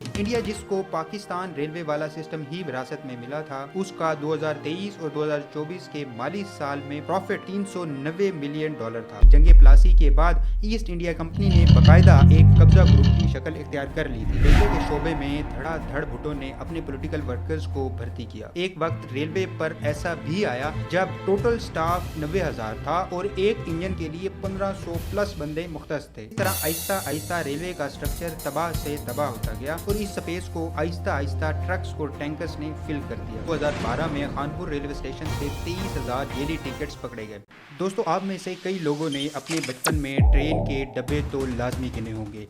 India जिसको Pakistan railway वाला system ही विरासत में मिला था, उसका 2023 और 2024 के माली साल में प्रॉफिट $390 मिलियन था। जंगे प्लासी के बाद ईस्ट इंडिया कंपनी ने बाकायदा एक कब्जा ग्रुप की शक्ल इख्तियार कर ली थी। रेलवे के शोबे में धड़ाधड़ भुट्टो ने अपने पॉलिटिकल वर्कर्स को भर्ती किया। एक वक्त रेलवे पर ऐसा भी आया जब टोटल स्टाफ 90,000 था और एक इंजन के लिए 1500 प्लस बंदे मुख्तस थे। इस तरह आहिस्ता आहिस्ता रेलवे का स्ट्रक्चर तबाह से तबाह होता गया और इस स्पेस को आहिस्ता आहिस्ता ट्रक्स और टैंकर्स ने फिल कर दिया। 2012 में खानपुर रेलवे स्टेशन से 23,000 डेली टिकट्स पकड़े गए। दोस्तों, आप में से कई लोगों ने अपने बचपन में ट्रेन के डब्बे तो लाजमी गिने होंगे।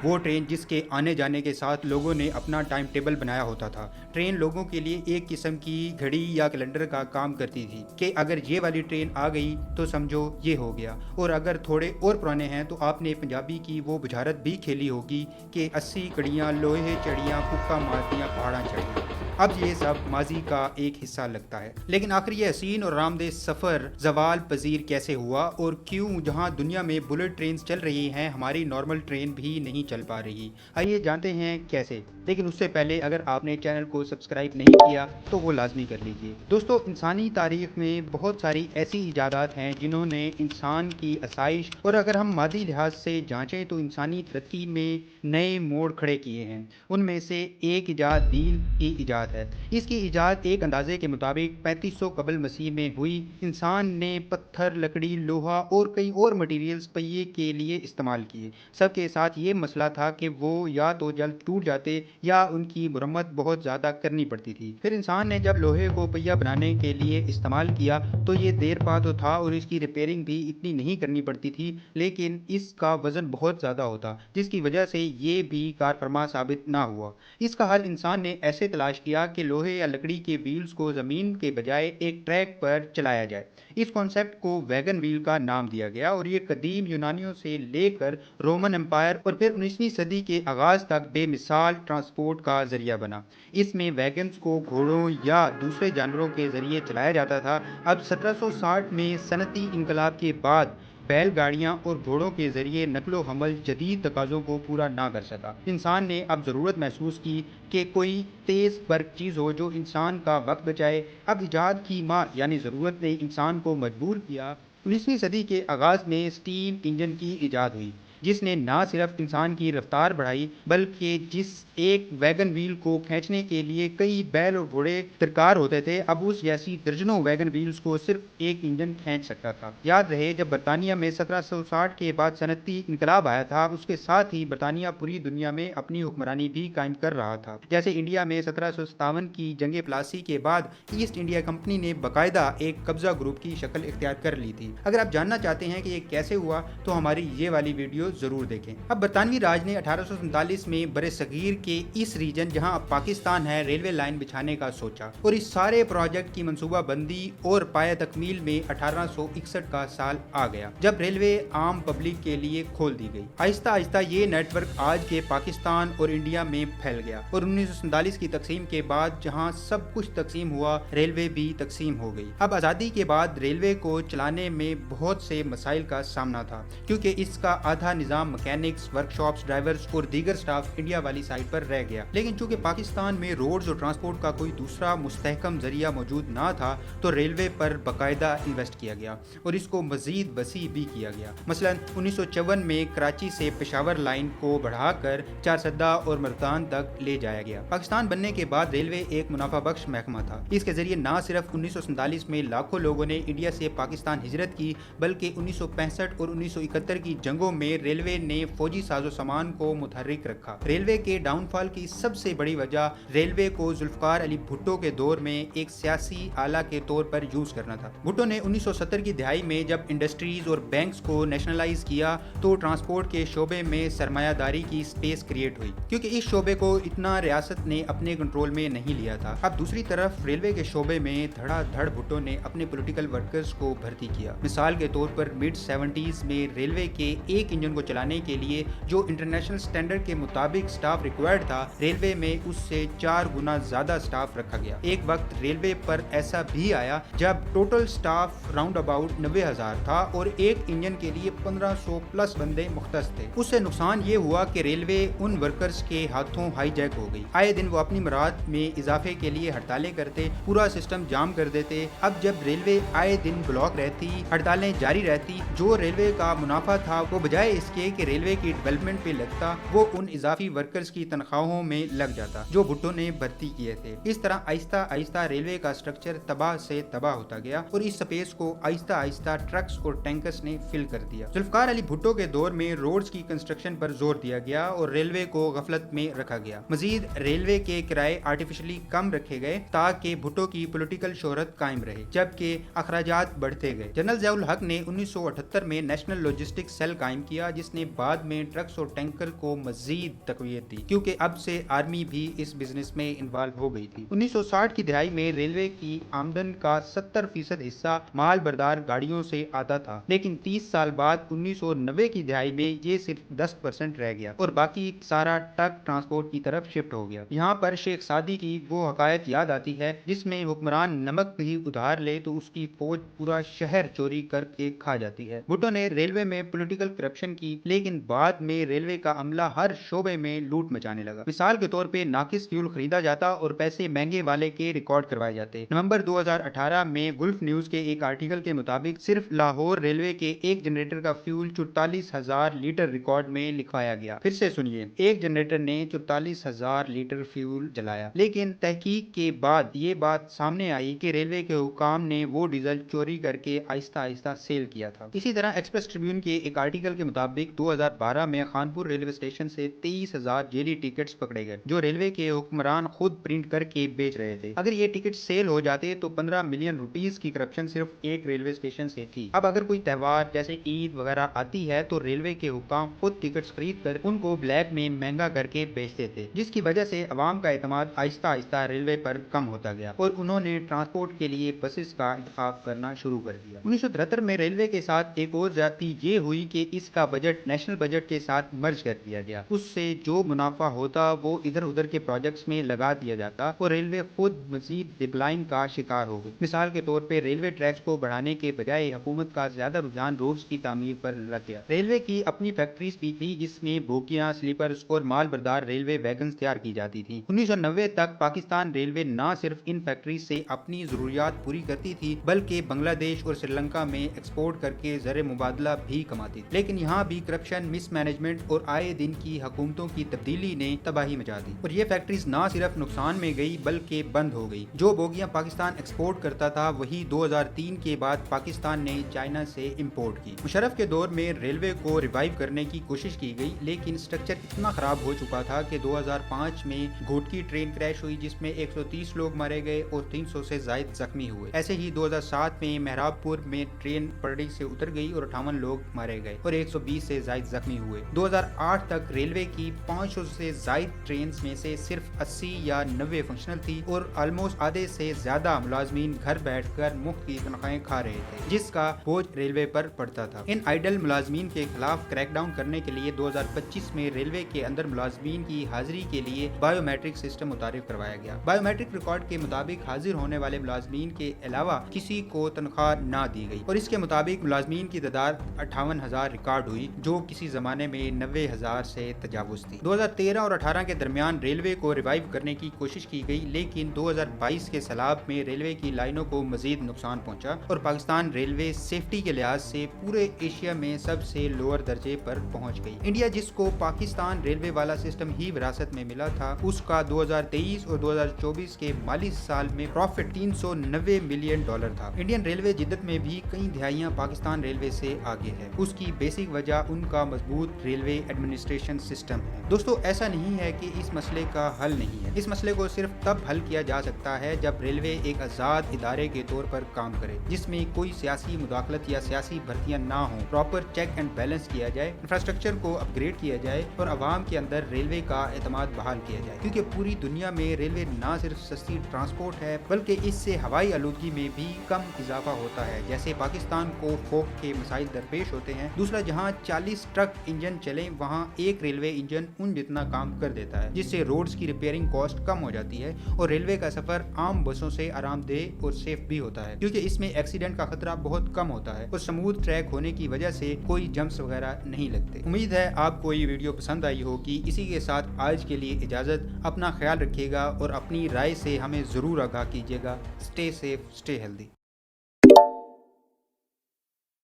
वो ट्रेन जिसके आने जाने के साथ लोगों ने अपना टाइम टेबल बनाया होता था। ट्रेन लोगों के लिए एक किस्म की घड़ी या कैलेंडर का काम करती थी कि अगर ये वाली ट्रेन आ गई तो समझो ये हो गया। और अगर थोड़े और पुराने हैं तो आपने पंजाबी की वो बुझारत भी खेली होगी कि 80 कड़ियाँ लोहे चढ़ियाँ कुक्का मारतियाँ पहाड़ा चढ़ियाँ। अब ये सब माजी का एक हिस्सा लगता है, लेकिन आखिर ये हसीन और आरामदेह सफ़र जवाल पजीर कैसे हुआ और क्यों जहाँ दुनिया में बुलेट ट्रेन चल रही हैं हमारी नॉर्मल ट्रेन भी नहीं चल पा रही। आइए जानते हैं कैसे। लेकिन उससे पहले अगर आपने चैनल को सब्सक्राइब नहीं किया तो वो लाजमी कर लीजिए। दोस्तों, इंसानी तारीख में बहुत सारी ऐसी इजादात हैं जिन्होंने इंसान की आसाइश और अगर हम मादी लिहाज से जांचें तो इंसानी तरक्की में नए मोड़ खड़े किए हैं। उनमें से एक इजाद व्हील की इजाद है। इसकी इजाद एक अंदाजे के मुताबिक 3500 कबल मसीह में हुई। इंसान ने पत्थर, लकड़ी, लोहा और कई और मटेरियल्स पहिए के लिए इस्तेमाल किए। सबके साथ ये मसला था कि वो या तो जल्द टूट जाते या उनकी मरम्मत बहुत ज़्यादा करनी पड़ती थी। फिर इंसान ने जब लोहे को पहिया बनाने के लिए इस्तेमाल किया तो ये देर पा तो था और इसकी रिपेयरिंग भी इतनी नहीं करनी पड़ती थी, लेकिन इसका वज़न बहुत ज़्यादा होता जिसकी वजह से ये भी कारफरमा साबित ना हुआ। इसका हल इंसान ने ऐसे तलाश किया कि लोहे या लकड़ी के व्हील्स को ज़मीन के बजाय एक ट्रैक पर चलाया जाए। इस कॉन्सेप्ट को वैगन व्हील का नाम दिया गया और ये कदीम यूनानियों से लेकर रोमन एम्पायर और फिर 19वीं सदी के आगाज़ तक बेमिसाल ट्रांसपोर्ट का ज़रिया बना। इसमें वैगन्स को घोड़ों या दूसरे जानवरों के ज़रिए चलाया जाता था। अब 1760 में सनती इनकलाब के बाद बैलगाड़ियाँ और घोड़ों के ज़रिए नकलो हमल जदीद तकाज़ों को पूरा ना कर सका। इंसान ने अब ज़रूरत महसूस की कि कोई तेज़ बर्क चीज़ हो जो इंसान का वक्त बचाए। अब इजाद की माँ यानी ज़रूरत ने इंसान को मजबूर किया। 19वीं सदी के आगाज़ में स्टीम इंजन की इजाद हुई जिसने ना सिर्फ इंसान की रफ्तार बढ़ाई बल्कि जिस एक वैगन व्हील को खींचने के लिए कई बैल और घोड़े दरकार होते थे, अब उस जैसी दर्जनों वैगन व्हील्स को सिर्फ एक इंजन खींच सकता था। याद रहे, जब बरतानिया में 1760 के बाद सनती इनकलाब आया था, उसके साथ ही बरतानिया पूरी दुनिया में अपनी हुक्मरानी भी कायम कर रहा था। जैसे इंडिया में 1757 की जंगे प्लासी के बाद ईस्ट इंडिया कंपनी ने बाकायदा एक कब्जा ग्रुप की शक्ल इख्तियार कर ली थी। अगर आप जानना चाहते हैं कि ये कैसे हुआ तो हमारी ये वाली वीडियो जरूर देखें। अब बरतानवी राज ने 1847 में बरे सगीर के इस रीजन जहां अब पाकिस्तान है रेलवे लाइन बिछाने का सोचा और इस सारे प्रोजेक्ट की मंसूबा बंदी और पाया तकमील में 1861 का साल आ गया जब रेलवे आम पब्लिक के लिए खोल दी गई। आहिस्ता आहिस्ता ये नेटवर्क आज के पाकिस्तान और इंडिया में फैल गया और 1947 की तकसीम के बाद जहां सब कुछ तकसीम हुआ, रेलवे भी तकसीम हो गई। अब आज़ादी के बाद रेलवे को चलाने में बहुत से मसाइल का सामना था क्योंकि इसका आधा निज़ाम मैकेनिक्स, वर्कशॉप्स, ड्राइवर्स और दीगर स्टाफ इंडिया वाली साइड पर रह गया। लेकिन चूंकि पाकिस्तान में रोड्स और ट्रांसपोर्ट का कोई दूसरा मुस्तहकम जरिया मौजूद ना था तो रेलवे पर बाकायदा इन्वेस्ट किया गया और इसको मजीद वसी भी किया गया। मसलन 1954 में कराची से पेशावर लाइन को बढ़ाकर चारसद्दा और मुल्तान तक ले जाया गया। पाकिस्तान बनने के बाद रेलवे एक मुनाफा बख्श महकमा था। इसके जरिए ना सिर्फ 1947 में लाखों लोगों ने इंडिया से पाकिस्तान हिजरत की बल्कि 1965 और 1971 की जंगों में रेलवे ने फौजी साजो सामान को मुतहर्रिक रखा। रेलवे के डाउनफॉल की सबसे बड़ी वजह रेलवे को जुल्फकार अली भुट्टो के दौर में एक सियासी आला के तौर पर यूज करना था। भुट्टो ने 1970 की दिहाई में जब इंडस्ट्रीज और बैंक्स को नेशनलाइज किया तो ट्रांसपोर्ट के शोबे में सरमायादारी की स्पेस क्रिएट हुई क्योंकि इस शोबे को इतना रियासत ने अपने कंट्रोल में नहीं लिया था। अब दूसरी तरफ रेलवे के शोबे में धड़ाधड़ भुट्टो ने अपने पॉलिटिकल वर्कर्स को भर्ती किया। मिसाल के तौर पर मिड 70s में रेलवे के एक इंजन کو چلانے کے لیے جو انٹرنیشنل سٹینڈرڈ کے مطابق سٹاف ریکوائرڈ تھا، ریلوے میں اس سے 4 گنا زیادہ سٹاف رکھا گیا۔ ایک وقت ریلوے پر ایسا بھی آیا جب ٹوٹل سٹاف راؤنڈ اباؤٹ 90,000 تھا اور ایک انجن کے لیے 1500 پلس بندے مختص تھے۔ اس سے نقصان یہ ہوا کہ ریلوے ان ورکرز کے ہاتھوں ہائی جیک ہو گئی۔ آئے دن وہ اپنی مراد میں اضافے کے لیے ہڑتالیں کرتے، پورا سسٹم جام کر دیتے۔ اب جب ریلوے آئے دن بلاک رہتی، ہڑتالیں جاری رہتی، جو ریلوے کا منافع تھا وہ بجائے اس کے کہ ریلوے کی ڈیولپمنٹ پہ لگتا، وہ ان اضافی ورکرز کی تنخواہوں میں لگ جاتا جو بھٹو نے بھرتی کیے تھے۔ اس طرح آہستہ آہستہ ریلوے کا سٹرکچر تباہ سے تباہ ہوتا گیا اور اس سپیس کو آہستہ آہستہ ٹرکس اور ٹینکرز نے فل کر دیا۔ ذوالفقار علی بھٹو کے دور میں روڈز کی کنسٹرکشن پر زور دیا گیا اور ریلوے کو غفلت میں رکھا گیا۔ مزید ریلوے کے کرائے آرٹیفیشلی کم رکھے گئے تاکہ بھٹو کی پولیٹیکل شہرت قائم رہے، جبکہ اخراجات بڑھتے گئے۔ جنرل ضیاء الحق نے 1978 میں نیشنل لاجسٹک سیل قائم کیا، جس نے بعد میں ٹرکس اور ٹینکر کو مزید تقویت دی، کیونکہ اب سے آرمی بھی اس بزنس میں انوالو ہو گئی تھی۔ 1960 کی دہائی میں ریلوے کی آمدن کا 70% حصہ مال بردار گاڑیوں سے آتا تھا، لیکن 30 سال بعد 1990 کی دہائی میں یہ صرف 10% رہ گیا اور باقی سارا ٹرک ٹرانسپورٹ کی طرف شفٹ ہو گیا۔ یہاں پر شیخ سعدی کی وہ حکایت یاد آتی ہے جس میں حکمران نمک بھی ادھار لے تو اس کی فوج پورا شہر چوری کر کے کھا جاتی ہے۔ بھٹو نے ریلوے میں پولیٹیکل کرپشن کی، لیکن بعد میں ریلوے کا عملہ ہر شعبے میں لوٹ مچانے لگا۔ مثال کے طور پہ ناقص فیول خریدا جاتا اور پیسے مہنگے والے کے ریکارڈ کروائے جاتے۔ نومبر 2018 میں گلف نیوز کے ایک آرٹیکل کے مطابق صرف لاہور ریلوے کے ایک جنریٹر کا فیول 44,000 لیٹر ریکارڈ میں لکھوایا گیا۔ پھر سے سنیے، ایک جنریٹر نے 44,000 لیٹر فیول جلایا، لیکن تحقیق کے بعد یہ بات سامنے آئی کہ ریلوے کے حکام نے وہ ڈیزل چوری کر کے آہستہ آہستہ سیل کیا تھا۔ اسی طرح ایکسپریس ٹریبیون کے ایک آرٹیکل کے مطابق 2012 میں خانپور ریلوے اسٹیشن سے 23,000 جیلی ٹکٹس پکڑے گئے جو ریلوے کے حکمران خود پرنٹ کر کے بیچ رہے تھے۔ اگر یہ ٹکٹ سیل ہو جاتے تو 15 ملین روپیز کی کرپشن صرف ایک ریلوے اسٹیشن سے تھی۔ اب اگر کوئی تہوار جیسے عید وغیرہ آتی ہے تو ریلوے کے حکام خود ٹکٹس خرید کر ان کو بلیک میں مہنگا کر کے بیچتے تھے، جس کی وجہ سے عوام کا اعتماد آہستہ آہستہ ریلوے پر کم ہوتا گیا اور انہوں نے ٹرانسپورٹ کے لیے بسز کا انتخاب کرنا شروع کر دیا۔ 1973 میں ریلوے کے ساتھ ایک اور زیادتی یہ ہوئی کہ اس کا بجٹ نیشنل بجٹ کے ساتھ مرج کر دیا گیا۔ اس سے جو منافع ہوتا وہ ادھر ادھر کے پروجیکٹس میں لگا دیا جاتا اور ریلوے خود مزید ڈکلائن کا شکار ہو گئی۔ مثال کے طور پہ ریلوے ٹریکس کو بڑھانے کے بجائے حکومت کا زیادہ رجحان روڈز کی تعمیر پر لگ گیا۔ ریلوے کی اپنی فیکٹریز بھی تھی جس میں بوگیاں، سلیپرز اور مال بردار ریلوے ویگنز تیار کی جاتی تھی۔ 1990 تک پاکستان ریلوے نہ صرف ان فیکٹریز سے اپنی ضروریات پوری کرتی تھی بلکہ بنگلہ دیش اور سری لنکا میں ایکسپورٹ کر کے زر مبادلہ بھی کماتی تھی، لیکن یہاں بھی کرپشن، مس مینجمنٹ اور آئے دن کی حکومتوں کی تبدیلی نے تباہی مچا دی اور یہ فیکٹریز نہ صرف نقصان میں گئی بلکہ بند ہو گئی۔ جو بوگیاں پاکستان ایکسپورٹ کرتا تھا وہی 2003 کے بعد پاکستان نے چائنا سے امپورٹ کی۔ مشرف کے دور میں ریلوے کو ریوائیو کرنے کی کوشش کی گئی، لیکن سٹرکچر اتنا خراب ہو چکا تھا کہ 2005 میں گھوٹکی ٹرین کریش ہوئی جس میں 130 لوگ مارے گئے اور 300 سے زائد زخمی ہوئے۔ ایسے ہی 2007 میں مہراب پور میں ٹرین پٹری سے اتر گئی اور 58 لوگ مارے گئے اور 120 سے زائد زخمی ہوئے۔ 2008 تک ریلوے کی 500 سے زائد ٹرینز میں سے صرف 80 یا 90 فنکشنل تھی اور آلموسٹ آدھے سے زیادہ ملازمین گھر بیٹھ کر مفت کی تنخواہیں کھا رہے تھے، جس کا بوجھ ریلوے پر پڑتا تھا۔ ان آئیڈل ملازمین کے خلاف کریک ڈاؤن کرنے کے لیے 2025 میں ریلوے کے اندر ملازمین کی حاضری کے لیے بایو میٹرک سسٹم متعارف کروایا گیا۔ بایو میٹرک ریکارڈ کے مطابق حاضر ہونے والے ملازمین کے علاوہ کسی کو تنخواہ نہ دی گئی اور اس کے مطابق ملازمین کی تعداد 58,000 ریکارڈ ہوئی جو کسی زمانے میں 90,000 سے تجاوز تھی۔ 2013 اور 18 کے درمیان ریلوے کو ریوائیو کرنے کی کوشش کی گئی، لیکن 2022 کے سیلاب میں ریلوے کی لائنوں کو مزید نقصان پہنچا اور پاکستان ریلوے سیفٹی کے لحاظ سے پورے ایشیا میں سب سے لوور درجے پر پہنچ گئی۔ انڈیا جس کو پاکستان ریلوے والا سسٹم ہی وراثت میں ملا تھا، اس کا 2023 اور 2024 کے مالی سال میں پروفٹ $390 ملین تھا۔ انڈین ریلوے جدت میں بھی کئی دہائیاں پاکستان ریلوے سے آگے ہے۔ اس کی بیسک وجہ ان کا مضبوط ریلوے ایڈمنسٹریشن سسٹم ہے۔ دوستو، ایسا نہیں ہے کہ اس مسئلے کا حل نہیں ہے۔ اس مسئلے کو صرف تب حل کیا جا سکتا ہے جب ریلوے ایک آزاد ادارے کے طور پر کام کرے جس میں کوئی سیاسی مداخلت یا سیاسی بھرتیاں نہ ہوں، پراپر چیک اینڈ بیلنس کیا جائے، انفراسٹرکچر کو اپ گریڈ کیا جائے اور عوام کے اندر ریلوے کا اعتماد بحال کیا جائے، کیونکہ پوری دنیا میں ریلوے نہ صرف سستی ٹرانسپورٹ ہے بلکہ اس سے ہوائی آلودگی میں بھی کم اضافہ ہوتا ہے۔ جیسے پاکستان کو فوگ کے مسائل درپیش ہوتے ہیں، دوسرا جہاں 40 ट्रक इंजन चलें वहाँ एक रेलवे इंजन उन जितना काम कर देता है, जिससे रोड्स की रिपेयरिंग कॉस्ट कम हो जाती है और रेलवे का सफर आम बसों से आरामदेह और सेफ भी होता है, क्योंकि इसमें एक्सीडेंट का खतरा बहुत कम होता है और स्मूथ ट्रैक होने की वजह से कोई जंप्स वगैरह नहीं लगते। उम्मीद है आपको ये वीडियो पसंद आई होगी। इसी के साथ आज के लिए इजाज़त। अपना ख्याल रखिएगा और अपनी राय से हमें ज़रूर आगाह कीजिएगा। Stay safe, stay healthy.